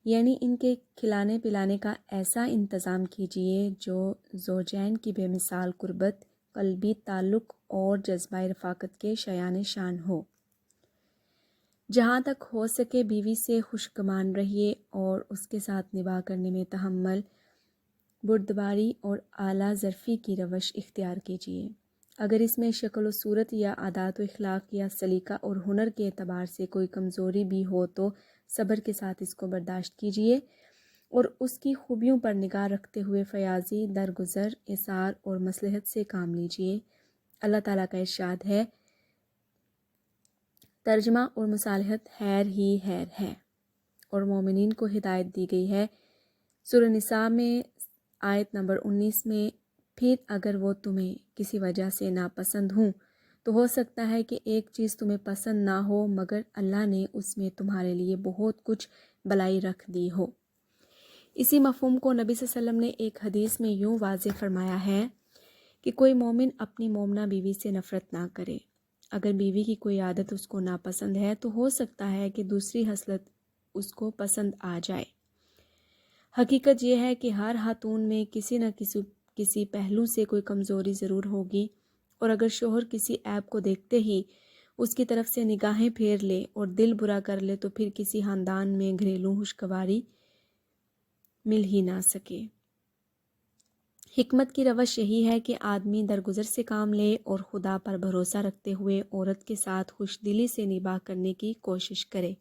یعنی ان کے کھلانے پلانے کا ایسا انتظام کیجیے جو زوجین کی بے مثال قربت، قلبی تعلق اور جذبہ رفاقت کے شایان شان ہو۔ جہاں تک ہو سکے بیوی سے خوشگمان رہیے اور اس کے ساتھ نباہ کرنے میں تحمل، بردباری اور اعلیٰ ظرفی کی روش اختیار کیجیے۔ اگر اس میں شکل و صورت یا عادات و اخلاق یا سلیقہ اور ہنر کے اعتبار سے کوئی کمزوری بھی ہو تو صبر کے ساتھ اس کو برداشت کیجیے اور اس کی خوبیوں پر نگاہ رکھتے ہوئے فیاضی، درگزر، اثار اور مصلحت سے کام لیجیے۔ اللہ تعالیٰ کا ارشاد ہے، ترجمہ اور مصالحت خیر ہی خیر ہے، اور مومنین کو ہدایت دی گئی ہے۔ سورہ نساء میں آیت نمبر 19 میں، پھر اگر وہ تمہیں کسی وجہ سے ناپسند ہوں تو ہو سکتا ہے کہ ایک چیز تمہیں پسند نہ ہو مگر اللہ نے اس میں تمہارے لیے بہت کچھ بلائی رکھ دی ہو۔ اسی مفہوم کو نبی صلی اللہ علیہ وسلم نے ایک حدیث میں یوں واضح فرمایا ہے کہ کوئی مومن اپنی مومنہ بیوی سے نفرت نہ کرے۔ اگر بیوی کی کوئی عادت اس کو ناپسند ہے تو ہو سکتا ہے کہ دوسری خصلت اس کو پسند آ جائے۔ حقیقت یہ ہے کہ ہر خاتون میں کسی نہ کسی پہلو سے کوئی کمزوری ضرور ہوگی، اور اگر شوہر کسی عیب کو دیکھتے ہی اس کی طرف سے نگاہیں پھیر لے اور دل برا کر لے تو پھر کسی خاندان میں گھریلو خوشگواری مل ہی نہ سکے۔ حکمت کی روش یہی ہے کہ آدمی درگزر سے کام لے اور خدا پر بھروسہ رکھتے ہوئے عورت کے ساتھ خوش دلی سے نباہ کرنے کی کوشش کرے۔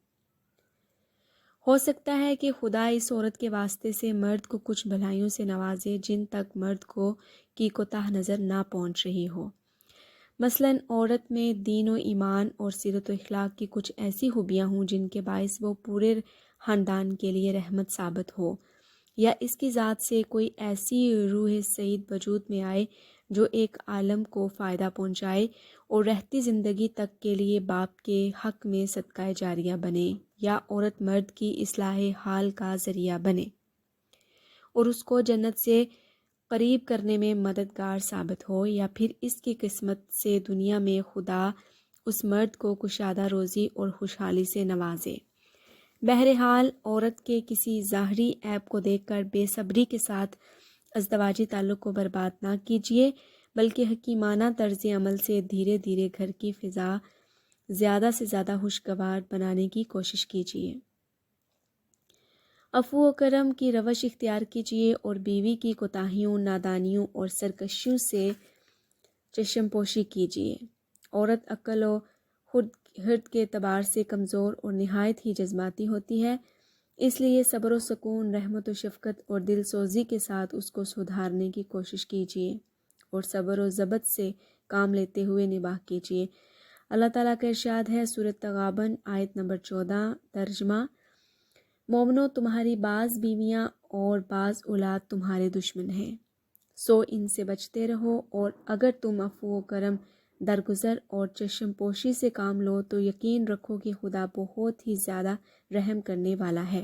ہو سکتا ہے کہ خدا اس عورت کے واسطے سے مرد کو کچھ بھلائیوں سے نوازے جن تک مرد کو کی کوتاہ نظر نہ پہنچ رہی ہو۔ مثلاً عورت میں دین و ایمان اور سیرت و اخلاق کی کچھ ایسی خوبیاں ہوں جن کے باعث وہ پورے خاندان کے لیے رحمت ثابت ہو، یا اس کی ذات سے کوئی ایسی روح سعید وجود میں آئے جو ایک عالم کو فائدہ پہنچائے اور رہتی زندگی تک کے لیے باپ کے حق میں صدقہ جاریہ بنے، یا عورت مرد کی اصلاح حال کا ذریعہ بنے اور اس کو جنت سے قریب کرنے میں مددگار ثابت ہو، یا پھر اس کی قسمت سے دنیا میں خدا اس مرد کو کشادہ روزی اور خوشحالی سے نوازے۔ بہرحال عورت کے کسی ظاہری عیب کو دیکھ کر بے صبری کے ساتھ ازدواجی تعلق کو برباد نہ کیجیے، بلکہ حکیمانہ طرز عمل سے دھیرے دھیرے گھر کی فضا زیادہ سے زیادہ خوشگوار بنانے کی کوشش کیجیے۔ عفو و کرم کی روش اختیار کیجیے اور بیوی کی کوتاہیوں، نادانیوں اور سرکشیوں سے چشم پوشی کیجیے۔ عورت عقل و خرد کے اعتبار سے کمزور اور نہایت ہی جذباتی ہوتی ہے، اس لیے صبر و سکون، رحمت و شفقت اور دل سوزی کے ساتھ اس کو سدھارنے کی کوشش کیجیے اور صبر و ضبط سے کام لیتے ہوئے نباہ کیجیے۔ اللہ تعالیٰ کا ارشاد ہے، سورۃ تغابن آیت نمبر 14، ترجمہ: مومنو، تمہاری بعض بیویاں اور بعض اولاد تمہارے دشمن ہیں، سو ان سے بچتے رہو، اور اگر تم عفو و کرم، درگزر اور چشم پوشی سے کام لو تو یقین رکھو کہ خدا بہت ہی زیادہ رحم کرنے والا ہے۔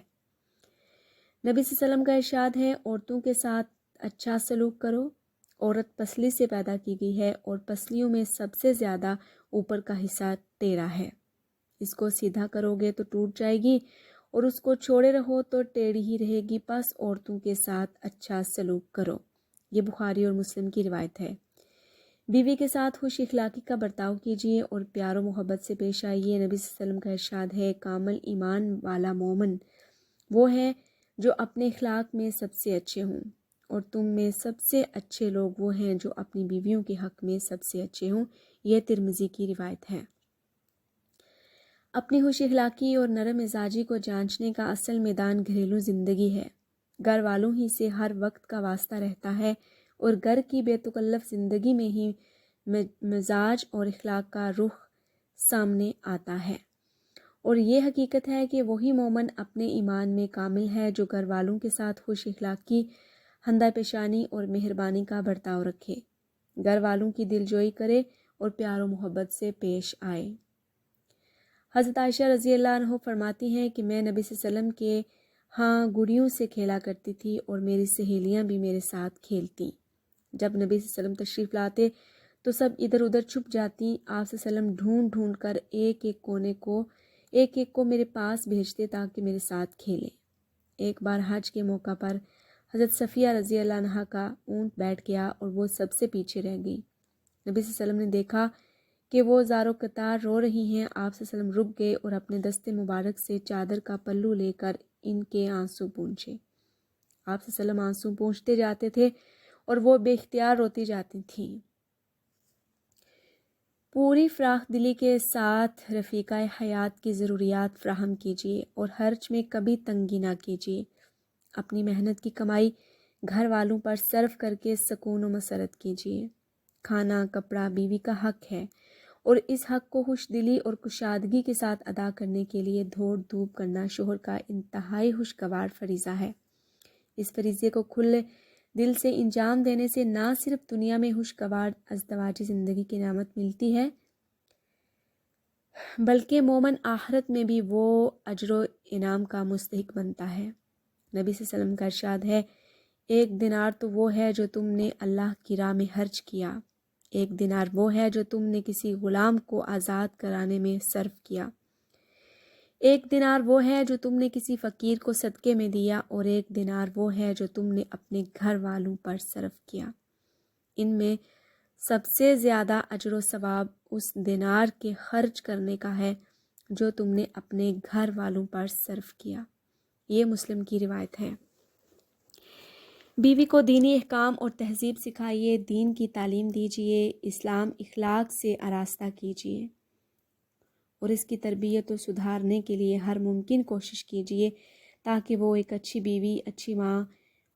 نبی صلی اللہ علیہ وسلم کا ارشاد ہے، عورتوں کے ساتھ اچھا سلوک کرو۔ عورت پسلی سے پیدا کی گئی ہے اور پسلیوں میں سب سے زیادہ اوپر کا حصہ ٹیڑھا ہے۔ اس کو سیدھا کرو گے تو ٹوٹ جائے گی اور اس کو چھوڑے رہو تو ٹیڑھی ہی رہے گی، پس عورتوں کے ساتھ اچھا سلوک کرو۔ یہ بخاری اور مسلم کی روایت ہے۔ بیوی کے ساتھ خوش اخلاقی کا برتاؤ کیجیے اور پیار و محبت سے پیش آئیے۔ نبی صلی اللہ علیہ وسلم کا ارشاد ہے، کامل ایمان والا مومن وہ ہے جو اپنے اخلاق میں سب سے اچھے ہوں، اور تم میں سب سے اچھے لوگ وہ ہیں جو اپنی بیویوں کے حق میں سب سے اچھے ہوں۔ یہ ترمذی کی روایت ہے۔ اپنی خوش اخلاقی اور نرم مزاجی کو جانچنے کا اصل میدان گھریلو زندگی ہے۔ گھر والوں ہی سے ہر وقت کا واسطہ رہتا ہے، اور گھر کی بے تکلف زندگی میں ہی مزاج اور اخلاق کا رخ سامنے آتا ہے، اور یہ حقیقت ہے کہ وہی مومن اپنے ایمان میں کامل ہے جو گھر والوں کے ساتھ خوش اخلاقی، ہمدردی پیشانی اور مہربانی کا برتاؤ رکھے، گھر والوں کی دلجوئی کرے اور پیار و محبت سے پیش آئے۔ حضرت عائشہ رضی اللہ عنہ فرماتی ہیں کہ میں نبی صلی اللہ علیہ وسلم کے ہاں گڑیوں سے کھیلا کرتی تھی اور میری سہیلیاں بھی میرے ساتھ کھیلتی۔ جب نبی صلی اللہ علیہ وسلم تشریف لاتے تو سب ادھر ادھر چھپ جاتی۔ آپ صلی اللہ علیہ وسلم ڈھونڈ ڈھونڈ کر ایک ایک کو میرے پاس بھیجتے تاکہ میرے ساتھ کھیلے۔ ایک بار حج کے موقع پر حضرت صفیہ رضی اللہ عنہا کا اونٹ بیٹھ گیا اور وہ سب سے پیچھے رہ گئی۔ نبی صلی اللہ علیہ وسلم نے دیکھا کہ وہ زار و قطار رو رہی ہیں۔ آپ صلی اللہ علیہ وسلم رک گئے اور اپنے دست مبارک سے چادر کا پلو لے کر ان کے آنسو پونچھے۔ آپ صلی اللہ علیہ وسلم آنسو پونچھتے جاتے تھے اور وہ بے اختیار روتی جاتی تھیں۔ پوری فراخ دلی کے ساتھ رفیقہ حیات کی ضروریات فراہم کیجیے اور خرچ میں کبھی تنگی نہ کیجیے۔ اپنی محنت کی کمائی گھر والوں پر صرف کر کے سکون و مسرت کیجیے۔ کھانا کپڑا بیوی کا حق ہے اور اس حق کو خوش دلی اور کشادگی کے ساتھ ادا کرنے کے لیے دوڑ دھوپ کرنا شوہر کا انتہائی خوشگوار فریضہ ہے۔ اس فریضے کو کھلے دل سے انجام دینے سے نہ صرف دنیا میں خوشگوار ازدواجی زندگی کی نعمت ملتی ہے بلکہ مومن آخرت میں بھی وہ اجر و انعام کا مستحق بنتا ہے۔ نبی صلی اللہ علیہ وسلم کا ارشاد ہے، ایک دینار تو وہ ہے جو تم نے اللہ کی راہ میں خرچ کیا، ایک دینار وہ ہے جو تم نے کسی غلام کو آزاد کرانے میں صرف کیا، ایک دینار وہ ہے جو تم نے کسی فقیر کو صدقے میں دیا، اور ایک دینار وہ ہے جو تم نے اپنے گھر والوں پر صرف کیا۔ ان میں سب سے زیادہ اجر و ثواب اس دینار کے خرچ کرنے کا ہے جو تم نے اپنے گھر والوں پر صرف کیا۔ یہ مسلم کی روایت ہے۔ بیوی کو دینی احکام اور تہذیب سکھائیے، دین کی تعلیم دیجیے، اسلام اخلاق سے آراستہ کیجیے اور اس کی تربیت و سدھارنے کے لیے ہر ممکن کوشش کیجیے تاکہ وہ ایک اچھی بیوی، اچھی ماں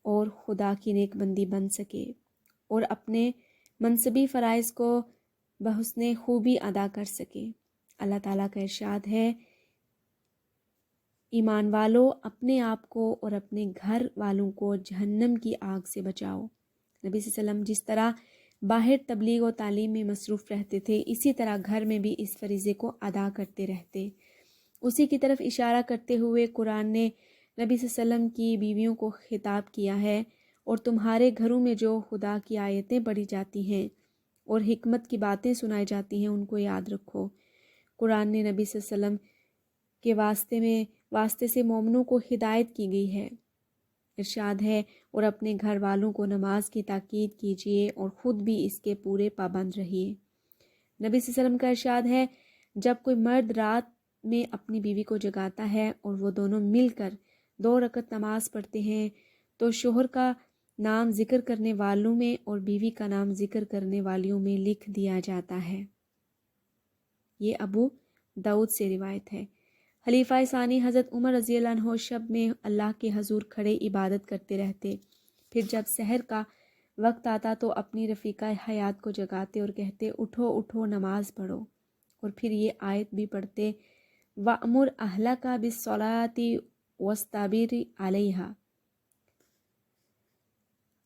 اور خدا کی نیک بندی بن سکے اور اپنے منصبی فرائض کو بحسن خوبی ادا کر سکے۔ اللہ تعالیٰ کا ارشاد ہے، ایمان والو اپنے آپ کو اور اپنے گھر والوں کو جہنم کی آگ سے بچاؤ۔ نبی صلی اللہ علیہ وسلم جس طرح باہر تبلیغ و تعلیم میں مصروف رہتے تھے، اسی طرح گھر میں بھی اس فریضے کو ادا کرتے رہتے۔ اسی کی طرف اشارہ کرتے ہوئے قرآن نے نبی صلی اللہ علیہ وسلم کی بیویوں کو خطاب کیا ہے، اور تمہارے گھروں میں جو خدا کی آیتیں پڑھی جاتی ہیں اور حکمت کی باتیں سنائی جاتی ہیں ان کو یاد رکھو۔ قرآن نے نبی صلی اللہ علیہ وسلم کے واسطے سے مومنوں کو ہدایت کی گئی ہے۔ ارشاد ہے، اور اپنے گھر والوں کو نماز کی تاکید کیجیے اور خود بھی اس کے پورے پابند رہیے۔ نبی صلی اللہ علیہ وسلم کا ارشاد ہے، جب کوئی مرد رات میں اپنی بیوی کو جگاتا ہے اور وہ دونوں مل کر 2 رکعت نماز پڑھتے ہیں تو شوہر کا نام ذکر کرنے والوں میں اور بیوی کا نام ذکر کرنے والیوں میں لکھ دیا جاتا ہے۔ یہ ابو داؤد سے روایت ہے۔ خلیفہ ثانی حضرت عمر رضی اللہ عنہ شب میں اللہ کے حضور کھڑے عبادت کرتے رہتے، پھر جب سحر کا وقت آتا تو اپنی رفیقہ حیات کو جگاتے اور کہتے، اٹھو اٹھو نماز پڑھو، اور پھر یہ آیت بھی پڑھتے، وَأْمُرْ أَهْلَكَ بِالصَّلَاةِ وَاصْطَبِرْ عَلَيْهَا۔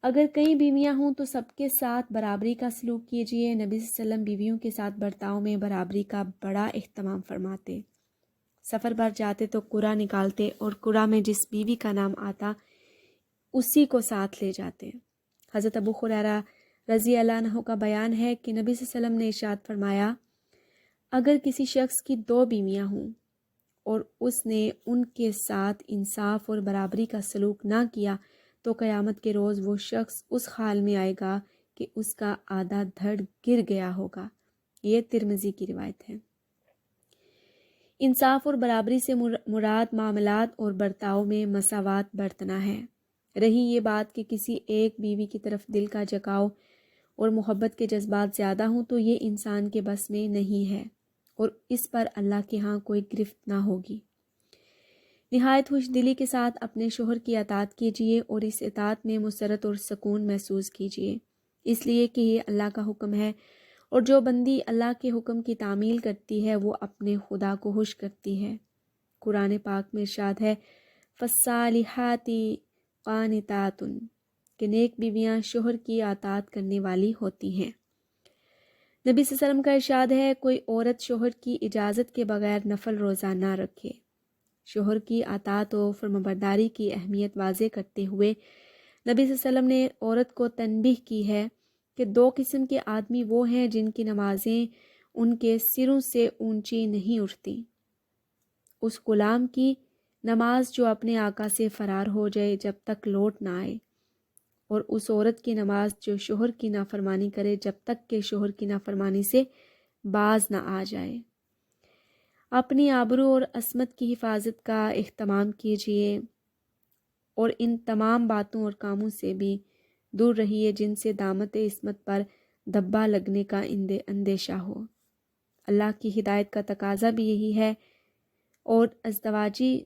اگر کئی بیویاں ہوں تو سب کے ساتھ برابری کا سلوک کیجیے۔ نبی صلی اللہ علیہ وسلم بیویوں کے ساتھ برتاؤ میں برابری کا بڑا اہتمام فرماتے۔ سفر پر جاتے تو قرعہ نکالتے اور قرعہ میں جس بیوی کا نام آتا اسی کو ساتھ لے جاتے۔ حضرت ابو ہریرہ رضی اللہ عنہ کا بیان ہے کہ نبی صلی اللہ علیہ وسلم نے ارشاد فرمایا، اگر کسی شخص کی 2 بیویاں ہوں اور اس نے ان کے ساتھ انصاف اور برابری کا سلوک نہ کیا تو قیامت کے روز وہ شخص اس حال میں آئے گا کہ اس کا آدھا دھڑ گر گیا ہوگا۔ یہ ترمذی کی روایت ہے۔ انصاف اور برابری سے مراد معاملات اور برتاؤ میں مساوات برتنا ہے۔ رہی یہ بات کہ کسی ایک بیوی کی طرف دل کا جھکاؤ اور محبت کے جذبات زیادہ ہوں تو یہ انسان کے بس میں نہیں ہے اور اس پر اللہ کے ہاں کوئی گرفت نہ ہوگی۔ نہایت خوش دلی کے ساتھ اپنے شوہر کی اطاعت کیجیے اور اس اطاعت میں مسرت اور سکون محسوس کیجیے، اس لیے کہ یہ اللہ کا حکم ہے، اور جو بندی اللہ کے حکم کی تعمیل کرتی ہے وہ اپنے خدا کو خوش کرتی ہے۔ قرآن پاک میں ارشاد ہے، فَالصَّالِحَاتِ قَانِتَاتٌ، کہ نیک بیویاں شوہر کی اطاعت کرنے والی ہوتی ہیں۔ نبی صلی اللہ علیہ وسلم کا ارشاد ہے، کوئی عورت شوہر کی اجازت کے بغیر نفل روزہ نہ رکھے۔ شوہر کی اطاعت و فرمانبرداری کی اہمیت واضح کرتے ہوئے نبی صلی اللہ علیہ وسلم نے عورت کو تنبیہ کی ہے کہ 2 قسم کے آدمی وہ ہیں جن کی نمازیں ان کے سروں سے اونچی نہیں اٹھتی، اس غلام کی نماز جو اپنے آقا سے فرار ہو جائے جب تک لوٹ نہ آئے، اور اس عورت کی نماز جو شوہر کی نافرمانی کرے جب تک کہ شوہر کی نافرمانی سے باز نہ آ جائے۔ اپنی آبرو اور عصمت کی حفاظت کا اہتمام کیجیے اور ان تمام باتوں اور کاموں سے بھی دور رہیے جن سے دامت عصمت پر دھبا لگنے کا اندیشہ ہو۔ اللہ کی ہدایت کا تقاضا بھی یہی ہے، اور ازدواجی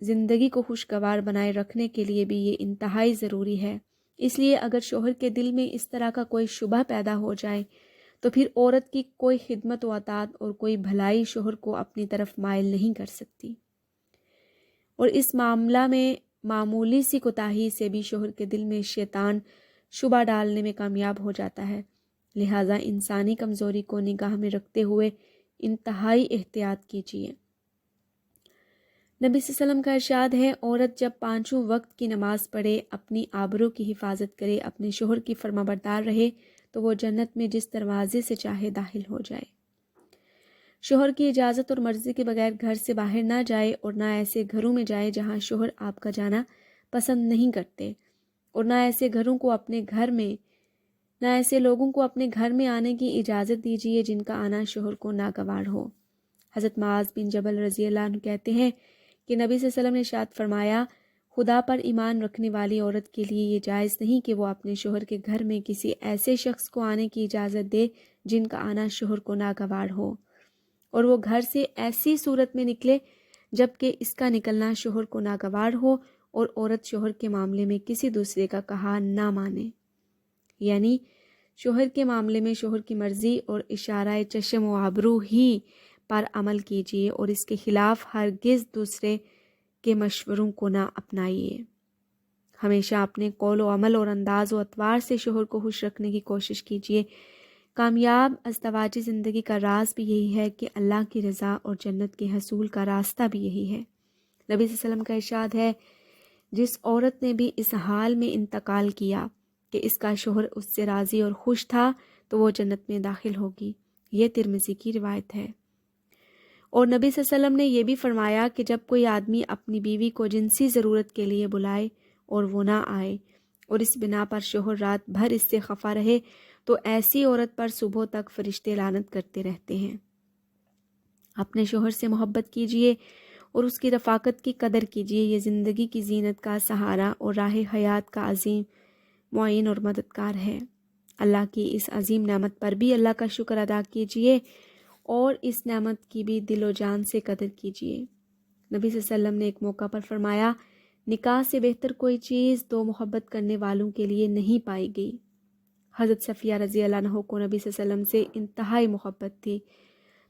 زندگی کو خوشگوار بنائے رکھنے کے لیے بھی یہ انتہائی ضروری ہے۔ اس لیے اگر شوہر کے دل میں اس طرح کا کوئی شبہ پیدا ہو جائے تو پھر عورت کی کوئی خدمت و اطاعت اور کوئی بھلائی شوہر کو اپنی طرف مائل نہیں کر سکتی، اور اس معاملہ میں معمولی سی کوتاہی سے بھی شوہر کے دل میں شیطان شبہ ڈالنے میں کامیاب ہو جاتا ہے۔ لہٰذا انسانی کمزوری کو نگاہ میں رکھتے ہوئے انتہائی احتیاط کیجیے۔ نبی صلی اللہ علیہ وسلم کا ارشاد ہے، عورت جب پانچوں وقت کی نماز پڑھے، اپنی آبرو کی حفاظت کرے، اپنے شوہر کی فرما بردار رہے تو وہ جنت میں جس دروازے سے چاہے داخل ہو جائے۔ شوہر کی اجازت اور مرضی کے بغیر گھر سے باہر نہ جائے، اور نہ ایسے گھروں میں جائے جہاں شوہر آپ کا جانا پسند نہیں کرتے، اور نہ ایسے لوگوں کو اپنے گھر میں آنے کی اجازت دیجیے جن کا آنا شوہر کو ناگوار ہو۔ حضرت معاذ بن جبل رضی اللہ عنہ کہتے ہیں کہ نبی صلی اللہ علیہ وسلم نے ارشاد فرمایا، خدا پر ایمان رکھنے والی عورت کے لیے یہ جائز نہیں کہ وہ اپنے شوہر کے گھر میں کسی ایسے شخص کو آنے کی اجازت دے جن کا آنا شوہر کو ناگوار ہو، اور وہ گھر سے ایسی صورت میں نکلے جبکہ اس کا نکلنا شوہر کو ناگوار ہو، اور عورت شوہر کے معاملے میں کسی دوسرے کا کہا نہ مانے۔ یعنی شوہر کے معاملے میں شوہر کی مرضی اور اشارہ چشم و آبرو ہی پر عمل کیجیے، اور اس کے خلاف ہرگز دوسرے کے مشوروں کو نہ اپنائیے۔ ہمیشہ اپنے قول و عمل اور انداز و اطوار سے شوہر کو خوش رکھنے کی کوشش کیجیے۔ کامیاب ازدواجی زندگی کا راز بھی یہی ہے کہ اللہ کی رضا اور جنت کے حصول کا راستہ بھی یہی ہے۔ نبی صلی اللہ علیہ وسلم کا ارشاد ہے، جس عورت نے بھی اس حال میں انتقال کیا کہ اس کا شوہر اس سے راضی اور خوش تھا تو وہ جنت میں داخل ہوگی۔ یہ ترمذی کی روایت ہے۔ اور نبی صلی اللہ علیہ وسلم نے یہ بھی فرمایا کہ جب کوئی آدمی اپنی بیوی کو جنسی ضرورت کے لیے بلائے اور وہ نہ آئے، اور اس بنا پر شوہر رات بھر اس سے خفا رہے، تو ایسی عورت پر صبح تک فرشتے لعنت کرتے رہتے ہیں۔ اپنے شوہر سے محبت کیجیے اور اس کی رفاقت کی قدر کیجیے۔ یہ زندگی کی زینت کا سہارا اور راہ حیات کا عظیم معین اور مددگار ہے۔ اللہ کی اس عظیم نعمت پر بھی اللہ کا شکر ادا کیجیے اور اس نعمت کی بھی دل و جان سے قدر کیجیے۔ نبی صلی اللہ علیہ وسلم نے ایک موقع پر فرمایا، نکاح سے بہتر کوئی چیز دو محبت کرنے والوں کے لیے نہیں پائی گئی۔ حضرت صفیہ رضی اللہ عنہ کو نبی صلی اللہ علیہ وسلم سے انتہائی محبت تھی،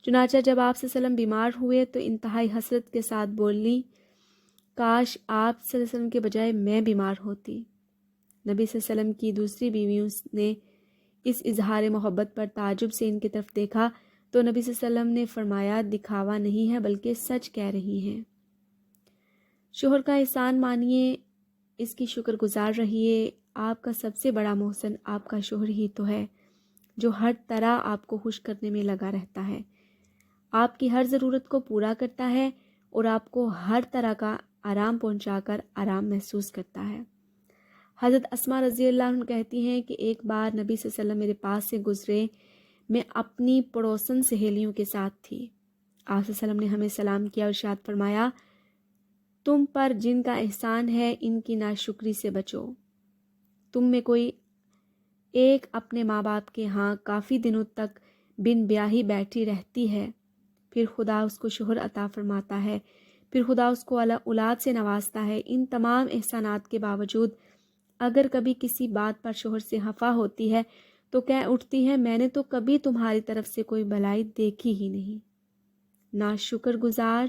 چنانچہ جب آپ صلی اللہ علیہ وسلم بیمار ہوئے تو انتہائی حسرت کے ساتھ بولی، کاش آپ صلی اللہ علیہ وسلم کے بجائے میں بیمار ہوتی۔ نبی صلی اللہ علیہ وسلم کی دوسری بیویوں نے اس اظہار محبت پر تعجب سے ان کی طرف دیکھا تو نبی صلی اللہ علیہ وسلم نے فرمایا، دکھاوا نہیں ہے بلکہ سچ کہہ رہی ہیں۔ شوہر کا احسان مانیے، اس کی شکر گزار رہیے۔ آپ کا سب سے بڑا محسن آپ کا شوہر ہی تو ہے، جو ہر طرح آپ کو خوش کرنے میں لگا رہتا ہے، آپ کی ہر ضرورت کو پورا کرتا ہے اور آپ کو ہر طرح کا آرام پہنچا کر آرام محسوس کرتا ہے۔ حضرت اسماء رضی اللہ عنہ کہتی ہیں کہ ایک بار نبی صلی اللہ علیہ وسلم میرے پاس سے گزرے، میں اپنی پڑوسن سہیلیوں کے ساتھ تھی۔ آپ صلی اللہ علیہ وسلم نے ہمیں سلام کیا اور ارشاد فرمایا، تم پر جن کا احسان ہے ان کی ناشکری سے بچو۔ تم میں کوئی ایک اپنے ماں باپ کے ہاں کافی دنوں تک بن بیاہی بیٹھی رہتی ہے، پھر خدا اس کو شوہر عطا فرماتا ہے، پھر خدا اس کو اولاد سے نوازتا ہے۔ ان تمام احسانات کے باوجود اگر کبھی کسی بات پر شوہر سے خفا ہوتی ہے تو کہہ اٹھتی ہے، میں نے تو کبھی تمہاری طرف سے کوئی بھلائی دیکھی ہی نہیں۔ ناشکر گزار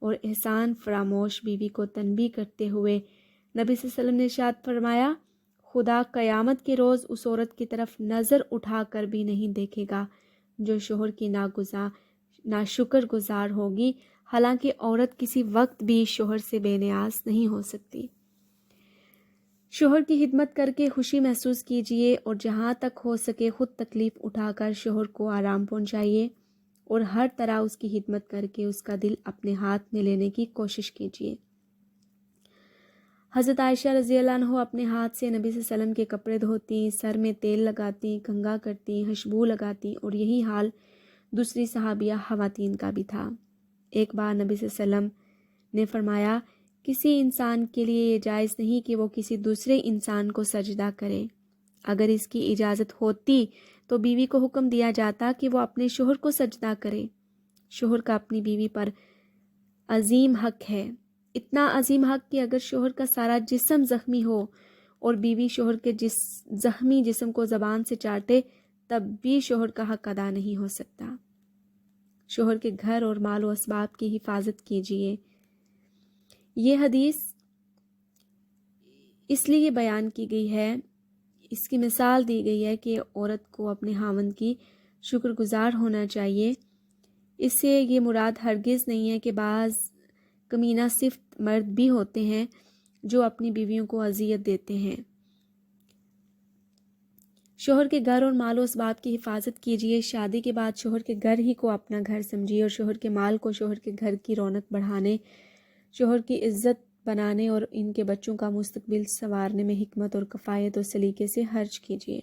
اور احسان فراموش بیوی کو تنبیہ کرتے ہوئے نبی صلی اللہ علیہ وسلم نے ارشاد فرمایا، خدا قیامت کے روز اس عورت کی طرف نظر اٹھا کر بھی نہیں دیکھے گا جو شوہر کی ناشکر گزار ہوگی، حالانکہ عورت کسی وقت بھی شوہر سے بے نیاز نہیں ہو سکتی۔ شوہر کی خدمت کر کے خوشی محسوس کیجیے اور جہاں تک ہو سکے خود تکلیف اٹھا کر شوہر کو آرام پہنچائیے اور ہر طرح اس کی خدمت کر کے اس کا دل اپنے ہاتھ میں لینے کی کوشش کیجیے۔ حضرت عائشہ رضی اللہ عنہ اپنے ہاتھ سے نبی صلی اللہ علیہ وسلم کے کپڑے دھوتی، سر میں تیل لگاتی، کنگھا کرتی، خوشبو لگاتی، اور یہی حال دوسری صحابیہ خواتین کا بھی تھا۔ ایک بار نبی صلی اللہ علیہ وسلم نے فرمایا، کسی انسان کے لیے یہ جائز نہیں کہ وہ کسی دوسرے انسان کو سجدہ کرے۔ اگر اس کی اجازت ہوتی تو بیوی کو حکم دیا جاتا کہ وہ اپنے شوہر کو سجدہ کرے۔ شوہر کا اپنی بیوی پر عظیم حق ہے، اتنا عظیم حق کہ اگر شوہر کا سارا جسم زخمی ہو اور بیوی شوہر کے زخمی جسم کو زبان سے چاٹے تب بھی شوہر کا حق ادا نہیں ہو سکتا۔ شوہر کے گھر اور مال و اسباب کی حفاظت کیجیے۔ یہ حدیث اس لیے بیان کی گئی ہے، اس کی مثال دی گئی ہے کہ عورت کو اپنے خاوند کی شکر گزار ہونا چاہیے۔ اس سے یہ مراد ہرگز نہیں ہے کہ بعض کمینہ صفت مرد بھی ہوتے ہیں جو اپنی بیویوں کو اذیت دیتے ہیں۔ شوہر کے گھر اور مال و اسباب کی حفاظت کیجیے۔ شادی کے بعد شوہر کے گھر ہی کو اپنا گھر سمجھیے اور شوہر کے مال کو شوہر کے گھر کی رونق بڑھانے، شوہر کی عزت بنانے اور ان کے بچوں کا مستقبل سنوارنے میں حکمت اور کفایت اور سلیقے سے خرچ کیجیے۔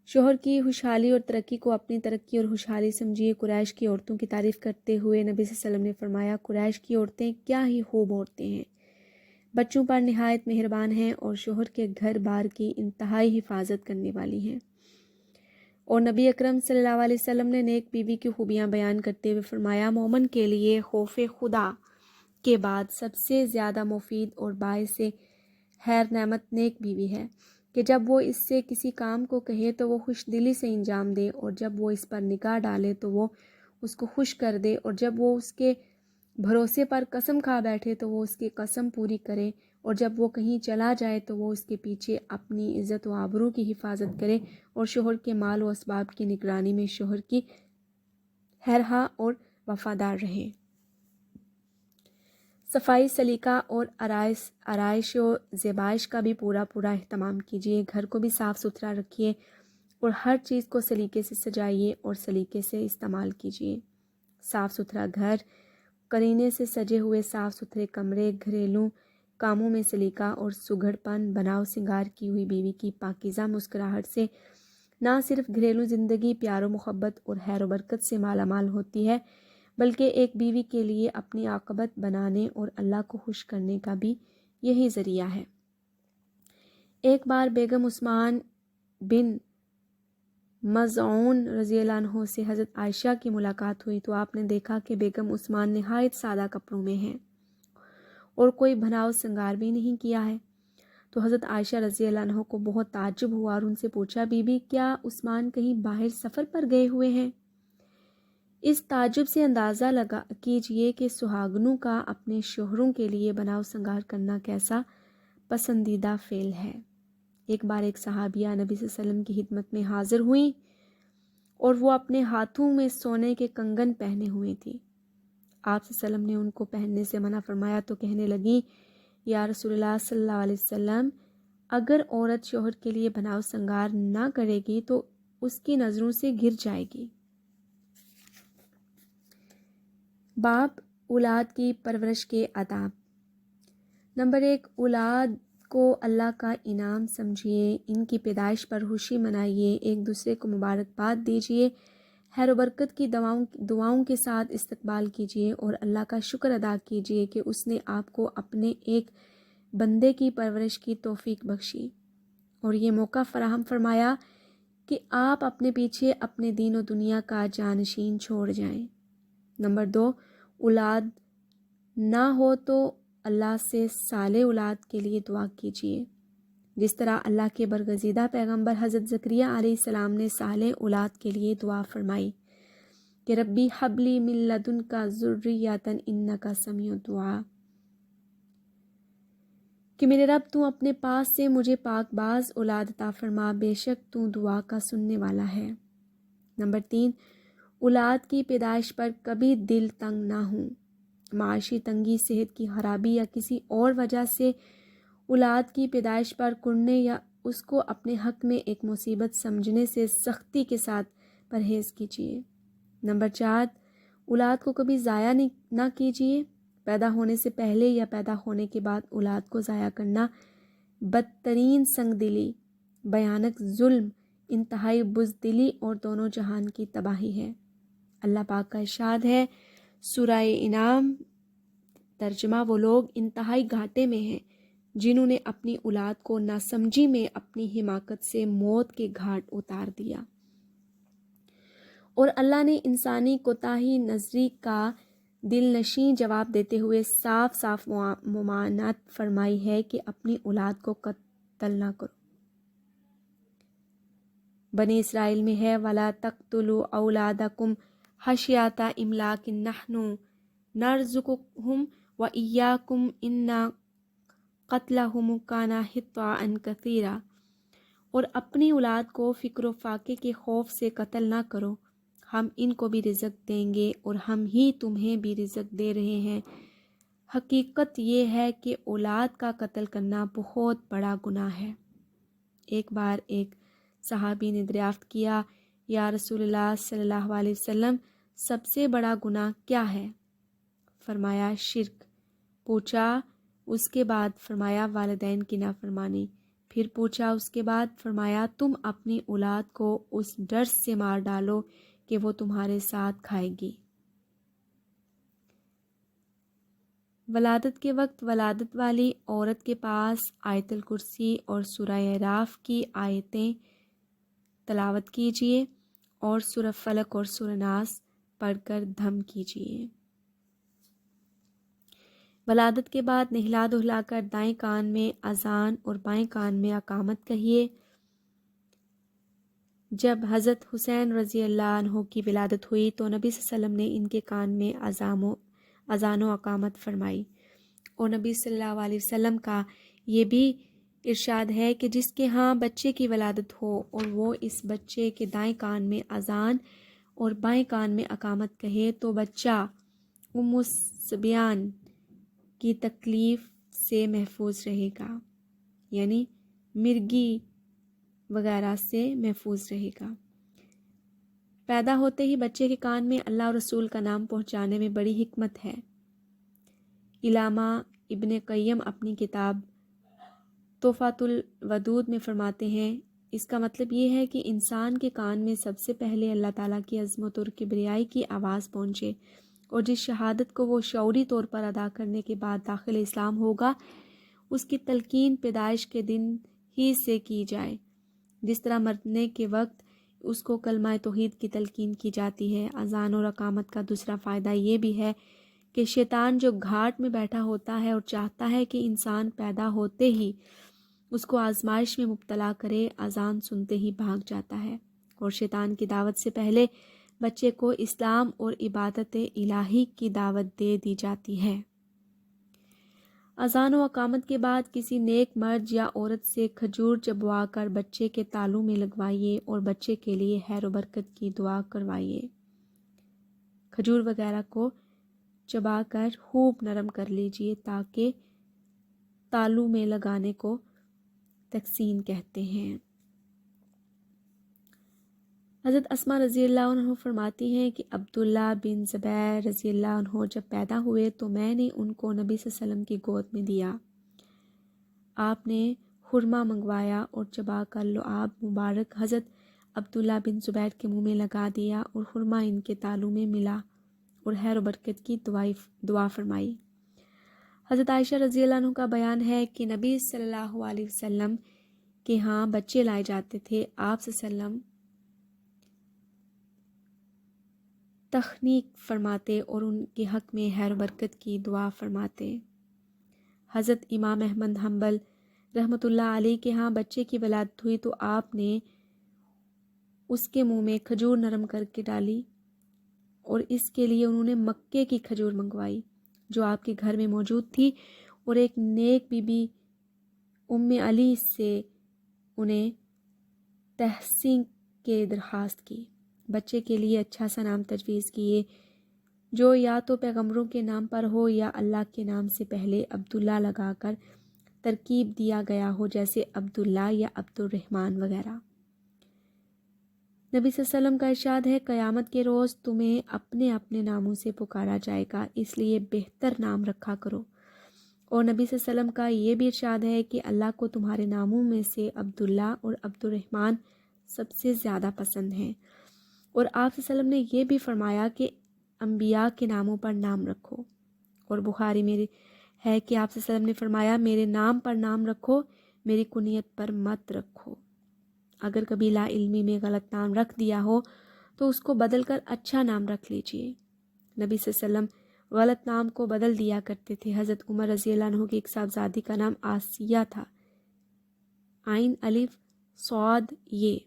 شوہر کی خوشحالی اور ترقی کو اپنی ترقی اور خوشحالی سمجھیے۔ قریش کی عورتوں کی تعریف کرتے ہوئے نبی صلی اللہ علیہ وسلم نے فرمایا، قریش کی عورتیں کیا ہی خوب عورتیں ہیں، بچوں پر نہایت مہربان ہیں اور شوہر کے گھر بار کی انتہائی حفاظت کرنے والی ہیں۔ اور نبی اکرم صلی اللہ علیہ وسلم نے نیک بیوی کی خوبیاں بیان کرتے ہوئے فرمایا، مومن کے لیے خوف خدا کے بعد سب سے زیادہ مفید اور باعث خیر نعمت نیک بیوی ہے کہ جب وہ اس سے کسی کام کو کہے تو وہ خوش دلی سے انجام دے، اور جب وہ اس پر نگاہ ڈالے تو وہ اس کو خوش کر دے، اور جب وہ اس کے بھروسے پر قسم کھا بیٹھے تو وہ اس کی قسم پوری کرے، اور جب وہ کہیں چلا جائے تو وہ اس کے پیچھے اپنی عزت و آبرو کی حفاظت کرے، اور شوہر کے مال و اسباب کی نگرانی میں شوہر کی خیرخواہ اور وفادار رہے۔ صفائی سلیقہ اور آرائش و زیبائش کا بھی پورا اہتمام کیجیے۔ گھر کو بھی صاف ستھرا رکھیے اور ہر چیز کو سلیقے سے سجائیے اور سلیقے سے استعمال کیجیے۔ صاف ستھرا گھر، قرینے سے سجے ہوئے صاف ستھرے کمرے، گھریلو کاموں میں سلیقہ اور سگھڑ پن، بناؤ سنگار کی ہوئی بیوی کی پاکیزہ مسکراہٹ سے نہ صرف گھریلو زندگی پیار و محبت اور خیر و برکت سے مالا مال ہوتی ہے، بلکہ ایک بیوی کے لیے اپنی عاقبت بنانے اور اللہ کو خوش کرنے کا بھی یہی ذریعہ ہے۔ ایک بار بیگم عثمان بن مظعون رضی اللہ عنہ سے حضرت عائشہ کی ملاقات ہوئی تو آپ نے دیکھا کہ بیگم عثمان نہایت سادہ کپڑوں میں ہیں اور کوئی بناؤ سنگار بھی نہیں کیا ہے۔ تو حضرت عائشہ رضی اللہ عنہ کو بہت تعجب ہوا اور ان سے پوچھا، بی بی کیا عثمان کہیں باہر سفر پر گئے ہوئے ہیں؟ اس تعجب سے اندازہ لگا کیجئے کہ سہاگنوں کا اپنے شوہروں کے لیے بناؤ سنگار کرنا کیسا پسندیدہ فعل ہے۔ ایک بار ایک صحابیہ نبی صلی اللہ علیہ وسلم کی خدمت میں حاضر ہوئیں اور وہ اپنے ہاتھوں میں سونے کے کنگن پہنے ہوئے تھی۔ آپ صلی اللہ علیہ وسلم نے ان کو پہننے سے منع فرمایا تو کہنے لگیں، یا رسول اللہ صلی اللہ علیہ وسلم، اگر عورت شوہر کے لیے بناؤ سنگار نہ کرے گی تو اس کی نظروں سے گر جائے گی۔ باب اولاد کی پرورش کے آداب۔ نمبر 1، اولاد کو اللہ کا انعام سمجھیے، ان کی پیدائش پر خوشی منائیے، ایک دوسرے کو مبارکباد دیجیے، خیر و برکت کی دعاؤں کے ساتھ استقبال کیجیے اور اللہ کا شکر ادا کیجیے کہ اس نے آپ کو اپنے ایک بندے کی پرورش کی توفیق بخشی اور یہ موقع فراہم فرمایا کہ آپ اپنے پیچھے اپنے دین و دنیا کا جانشین چھوڑ جائیں۔ نمبر 2، اولاد نہ ہو تو اللہ سے صالح اولاد کے لیے دعا کیجیے، جس طرح اللہ کے برگزیدہ پیغمبر حضرت زکریا علیہ السلام نے صالح اولاد کے لیے دعا فرمائی کہ ربی ہب لی من لدنک ذریۃ انک سمیع الدعاء، کہ میرے رب تو اپنے پاس سے مجھے پاک باز اولاد عطا فرما، بے شک تو دعا کا سننے والا ہے۔ نمبر 3، اولاد کی پیدائش پر کبھی دل تنگ نہ ہوں۔ معاشی تنگی، صحت کی خرابی یا کسی اور وجہ سے اولاد کی پیدائش پر کڑنے یا اس کو اپنے حق میں ایک مصیبت سمجھنے سے سختی کے ساتھ پرہیز کیجیے۔ نمبر 4، اولاد کو کبھی ضائع نہ کیجیے، پیدا ہونے سے پہلے یا پیدا ہونے کے بعد اولاد کو ضائع کرنا بدترین سنگ دلی، بھیانک ظلم، انتہائی بزدلی اور دونوں جہان کی تباہی ہے۔ اللہ پاک کا ارشاد ہے سورہ انعام، ترجمہ وہ لوگ انتہائی گھاٹے میں ہیں جنہوں نے اپنی اولاد کو ناسمجھی میں اپنی حماقت سے موت کے گھاٹ اتار دیا۔ اور اللہ نے انسانی کوتاہی نظری کا دل نشیں جواب دیتے ہوئے صاف صاف ممانعت فرمائی ہے کہ اپنی اولاد کو قتل نہ کرو۔ بنی اسرائیل میں ہے وَلَا تَقْتُلُوا أَوْلَادَكُمْ خَشْیَةَ إِمْلَاقٍ نَحْنُ نَرْزُقُهُمْ وَإِيَّاكُمْ إِنَّ قَتْلَهُمْ كَانَ خِطْئًا كَبِیرًا، اور اپنی اولاد کو فکر و فاقے کے خوف سے قتل نہ کرو، ہم ان کو بھی رزق دیں گے اور ہم ہی تمہیں بھی رزق دے رہے ہیں۔ حقیقت یہ ہے کہ اولاد کا قتل کرنا بہت بڑا گناہ ہے۔ ایک بار ایک صحابی نے دریافت کیا، یا رسول اللہ صلی اللہ علیہ وسلم، سب سے بڑا گناہ کیا ہے؟ فرمایا شرک۔ پوچھا اس کے بعد؟ فرمایا والدین کی نافرمانی۔ پھر پوچھا اس کے بعد؟ فرمایا تم اپنی اولاد کو اس ڈر سے مار ڈالو کہ وہ تمہارے ساتھ کھائے گی۔ ولادت کے وقت ولادت والی عورت کے پاس آیت الکرسی اور سورہ اعراف کی آیتیں تلاوت کیجیے اور سورہ فلق اور سورہ ناس پڑھ کر دم کیجیے۔ ولادت کے بعد نہلا دہلا کر دائیں کان میں اذان اور بائیں کان میں اقامت کہیے۔ جب حضرت حسین رضی اللہ عنہ کی ولادت ہوئی تو نبی صلی اللہ علیہ وسلم نے ان کے کان میں اذان و اقامت فرمائی، اور نبی صلی اللہ علیہ وسلم کا یہ بھی ارشاد ہے کہ جس کے ہاں بچے کی ولادت ہو اور وہ اس بچے کے دائیں کان میں اذان اور بائیں کان میں اقامت کہے تو بچہ ام الصبیان کی تکلیف سے محفوظ رہے گا، یعنی مرگی وغیرہ سے محفوظ رہے گا۔ پیدا ہوتے ہی بچے کے کان میں اللہ اور رسول کا نام پہنچانے میں بڑی حکمت ہے۔ علامہ ابن قیم اپنی کتاب تحفۃ الودود میں فرماتے ہیں، اس کا مطلب یہ ہے کہ انسان کے کان میں سب سے پہلے اللہ تعالیٰ کی عظمت اور کبریائی کی آواز پہنچے، اور جس شہادت کو وہ شعوری طور پر ادا کرنے کے بعد داخل اسلام ہوگا، اس کی تلقین پیدائش کے دن ہی سے کی جائے، جس طرح مرنے کے وقت اس کو کلمہ توحید کی تلقین کی جاتی ہے۔ اذان اور اقامت کا دوسرا فائدہ یہ بھی ہے کہ شیطان جو گھاٹ میں بیٹھا ہوتا ہے اور چاہتا ہے کہ انسان پیدا ہوتے ہی اس کو آزمائش میں مبتلا کرے، اذان سنتے ہی بھاگ جاتا ہے، اور شیطان کی دعوت سے پہلے بچے کو اسلام اور عبادت الہی کی دعوت دے دی جاتی ہے۔ اذان و اقامت کے بعد کسی نیک مرد یا عورت سے کھجور چبوا کر بچے کے تالوں میں لگوائیے اور بچے کے لیے خیر و برکت کی دعا کروائیے۔ کھجور وغیرہ کو چبا کر خوب نرم کر لیجیے تاکہ تالوں میں لگانے کو تکسین کہتے ہیں۔ حضرت اسماء رضی اللہ عنہ فرماتی ہیں کہ عبداللہ بن زبیر رضی اللہ عنہ جب پیدا ہوئے تو میں نے ان کو نبی صلی اللہ علیہ وسلم کی گود میں دیا۔ آپ نے خرما منگوایا اور چبا کر لعاب مبارک حضرت عبداللہ بن زبیر کے منہ میں لگا دیا اور خرما ان کے تالوں میں ملا اور خیر و برکت کی دعا فرمائی۔ حضرت عائشہ رضی اللہ عنہ کا بیان ہے کہ نبی صلی اللہ علیہ وسلم کے ہاں بچے لائے جاتے تھے، آپ صلی اللہ علیہ وسلم تخنیق فرماتے اور ان کے حق میں خیر و برکت کی دعا فرماتے۔ حضرت امام احمد حنبل رحمۃ اللہ علیہ کے ہاں بچے کی ولادت ہوئی تو آپ نے اس کے منہ میں کھجور نرم کر کے ڈالی، اور اس کے لیے انہوں نے مکے کی کھجور منگوائی جو آپ کے گھر میں موجود تھی، اور ایک نیک بی بی ام علی سے انہیں تحسین کے درخواست کی۔ بچے کے لیے اچھا سا نام تجویز کیے جو یا تو پیغمبروں کے نام پر ہو یا اللہ کے نام سے پہلے عبداللہ لگا کر ترکیب دیا گیا ہو، جیسے عبداللہ یا عبد الرحمن وغیرہ۔ نبی صلی اللہ علیہ وسلم کا ارشاد ہے قیامت کے روز تمہیں اپنے اپنے ناموں سے پکارا جائے گا، اس لیے بہتر نام رکھا کرو۔ اور نبی صلی اللہ علیہ وسلم کا یہ بھی ارشاد ہے کہ اللہ کو تمہارے ناموں میں سے عبداللہ اور عبد الرحمن سب سے زیادہ پسند ہیں۔ اور آپ صلی اللہ علیہ وسلم نے یہ بھی فرمایا کہ انبیاء کے ناموں پر نام رکھو۔ اور بخاری میں ہے کہ آپ صلی اللہ علیہ وسلم نے فرمایا میرے نام پر نام رکھو، میری کنیت پر مت رکھو۔ اگر کبھی لا علمی میں غلط نام رکھ دیا ہو تو اس کو بدل کر اچھا نام رکھ لیجئے۔ نبی صلی اللہ علیہ وسلم غلط نام کو بدل دیا کرتے تھے۔ حضرت عمر رضی اللہ عنہ کی ایک صاحبزادی کا نام آسیہ تھا، عین الف صاد یہ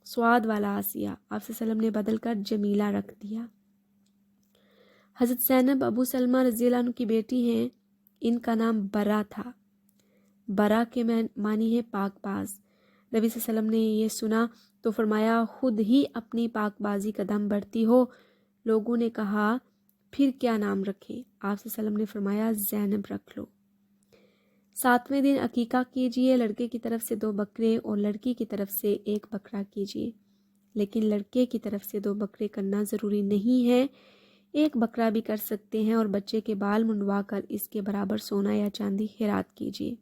سواد والا آسیہ، آپ صلی اللہ علیہ وسلم نے بدل کر جمیلہ رکھ دیا۔ حضرت زینب ابو سلمہ رضی اللہ عنہ کی بیٹی ہیں، ان کا نام برا تھا۔ برا کے معنی ہے پاک باز۔ نبی صلی اللہ علیہ وسلم نے یہ سنا تو فرمایا خود ہی اپنی پاک بازی کا دم بڑھتی ہو۔ لوگوں نے کہا پھر کیا نام رکھیں؟ آپ صلی اللہ علیہ وسلم نے فرمایا زینب رکھ لو۔ 7ویں دن عقیقہ کیجئے، لڑکے کی طرف سے 2 بکرے اور لڑکی کی طرف سے 1 بکرا کیجئے، لیکن لڑکے کی طرف سے 2 بکرے کرنا ضروری نہیں ہے، 1 بکرا بھی کر سکتے ہیں، اور بچے کے بال منڈوا کر اس کے برابر سونا یا چاندی خیرات کیجئے۔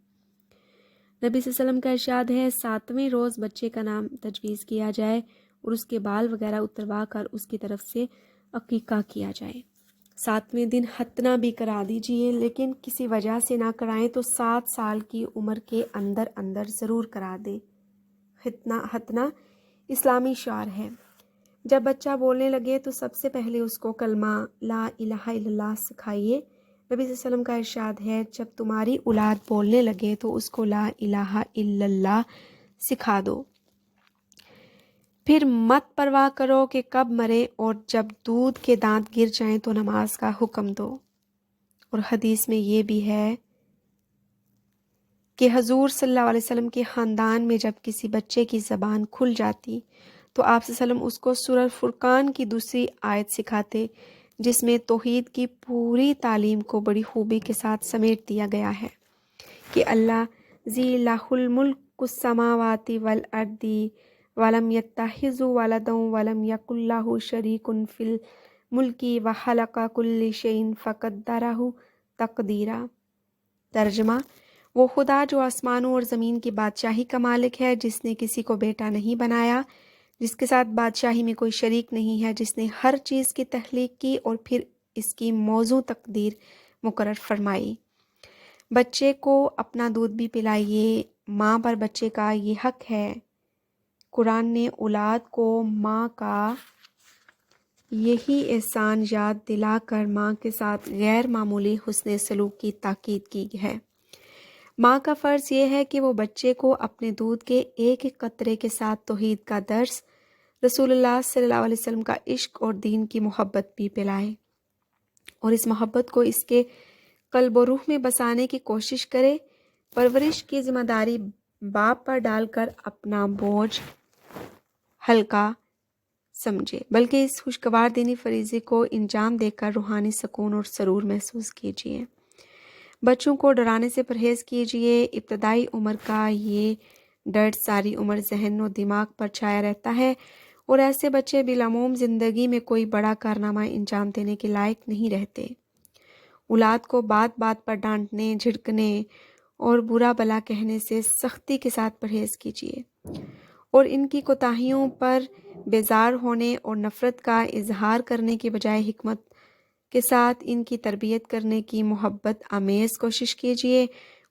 نبی صلی اللہ علیہ وسلم کا ارشاد ہے 7ویں روز بچے کا نام تجویز کیا جائے اور اس کے بال وغیرہ اتروا کر اس کی طرف سے عقیقہ کیا جائے۔ 7ویں دن ختنہ بھی کرا دیجئے، لیکن کسی وجہ سے نہ کرائیں تو 7 سال کی عمر کے اندر اندر ضرور کرا دیں۔ ختنہ اسلامی شعار ہے۔ جب بچہ بولنے لگے تو سب سے پہلے اس کو کلمہ لا الہ الا اللہ سکھائیے۔ نبی صلی اللہ علیہ وسلم کا ارشاد ہے جب تمہاری اولاد بولنے لگے تو اس کو لا الہ الا اللہ سکھا دو، پھر مت پرواہ کرو کہ کب مرے، اور جب دودھ کے دانت گر جائیں تو نماز کا حکم دو۔ اور حدیث میں یہ بھی ہے کہ حضور صلی اللہ علیہ وسلم کے خاندان میں جب کسی بچے کی زبان کھل جاتی تو آپ صلی اللہ علیہ وسلم اس کو سورہ فرقان کی 2 آیت سکھاتے، جس میں توحید کی پوری تعلیم کو بڑی خوبی کے ساتھ سمیٹ دیا گیا ہے کہ اللہ ذی لہ الملک السماوات والارض ولم یتخذ ولدا ولم یکن لہ شریک فی الملک وخلق کل شیء فقدرہ تقدیرا۔ ترجمہ: وہ خدا جو آسمانوں اور زمین کی بادشاہی کا مالک ہے، جس نے کسی کو بیٹا نہیں بنایا، جس کے ساتھ بادشاہی میں کوئی شریک نہیں ہے، جس نے ہر چیز کی تخلیق کی اور پھر اس کی موزوں تقدیر مقرر فرمائی۔ بچے کو اپنا دودھ بھی پلائیے، ماں پر بچے کا یہ حق ہے۔ قرآن نے اولاد کو ماں کا یہی احسان یاد دلا کر ماں کے ساتھ غیر معمولی حسن سلوک کی تاکید کی ہے۔ ماں کا فرض یہ ہے کہ وہ بچے کو اپنے دودھ کے ایک ایک قطرے کے ساتھ توحید کا درس، رسول اللہ صلی اللہ علیہ وسلم کا عشق اور دین کی محبت بھی پلائے، اور اس محبت کو اس کے قلب و روح میں بسانے کی کوشش کرے۔ پرورش کی ذمہ داری باپ پر ڈال کر اپنا بوجھ ہلکا سمجھے، بلکہ اس خوشگوار دینی فریضے کو انجام دے کر روحانی سکون اور سرور محسوس کیجیے۔ بچوں کو ڈرانے سے پرہیز کیجیے۔ ابتدائی عمر کا یہ ڈر ساری عمر ذہن و دماغ پر چھایا رہتا ہے، اور ایسے بچے بالعموم زندگی میں کوئی بڑا کارنامہ انجام دینے کے لائق نہیں رہتے۔ اولاد کو بات بات پر ڈانٹنے، جھڑکنے اور برا بھلا کہنے سے سختی کے ساتھ پرہیز کیجیے، اور ان کی کوتاہیوں پر بیزار ہونے اور نفرت کا اظہار کرنے کی بجائے حکمت کے ساتھ ان کی تربیت کرنے کی محبت آمیز کوشش کیجیے،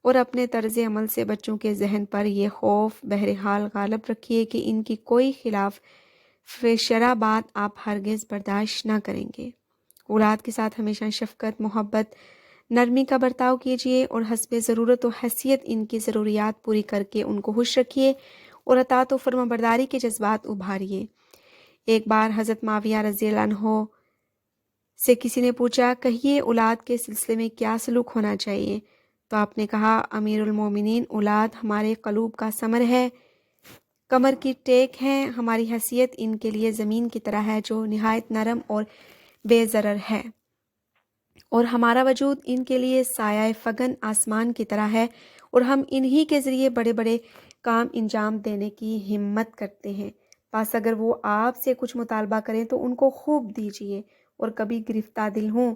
اور اپنے طرز عمل سے بچوں کے ذہن پر یہ خوف بہرحال غالب رکھیے کہ ان کی کوئی خلاف شرع بات آپ ہرگز برداشت نہ کریں گے۔ اولاد کے ساتھ ہمیشہ شفقت، محبت، نرمی کا برتاؤ کیجیے، اور حسب ضرورت و حیثیت ان کی ضروریات پوری کر کے ان کو خوش رکھیے اور اطاعت و فرما برداری کے جذبات ابھاریے۔ ایک بار حضرت معاویہ رضی اللہ عنہ سے کسی نے پوچھا، کہیے اولاد کے سلسلے میں کیا سلوک ہونا چاہیے؟ تو آپ نے کہا، امیر المومنین، اولاد ہمارے قلوب کا ثمر ہے، کمر کی ٹیک ہے، ہماری حیثیت ان کے لیے زمین کی طرح ہے جو نہایت نرم اور بے ضرر ہے، اور ہمارا وجود ان کے لیے سایہ فگن آسمان کی طرح ہے، اور ہم انہی کے ذریعے بڑے بڑے کام انجام دینے کی ہمت کرتے ہیں۔ بس اگر وہ آپ سے کچھ مطالبہ کریں تو ان کو خوب دیجیے، اور کبھی گرفتہ دل ہوں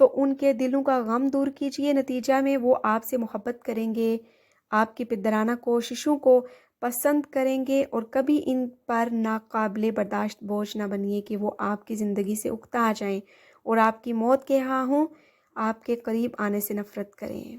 تو ان کے دلوں کا غم دور کیجیے، نتیجہ میں وہ آپ سے محبت کریں گے، آپ کی پدرانہ کوششوں کو پسند کریں گے، اور کبھی ان پر ناقابل برداشت بوجھ نہ بنیے کہ وہ آپ کی زندگی سے اکتا آ جائیں اور آپ کی موت کے ہاں ہوں، آپ کے قریب آنے سے نفرت کریں۔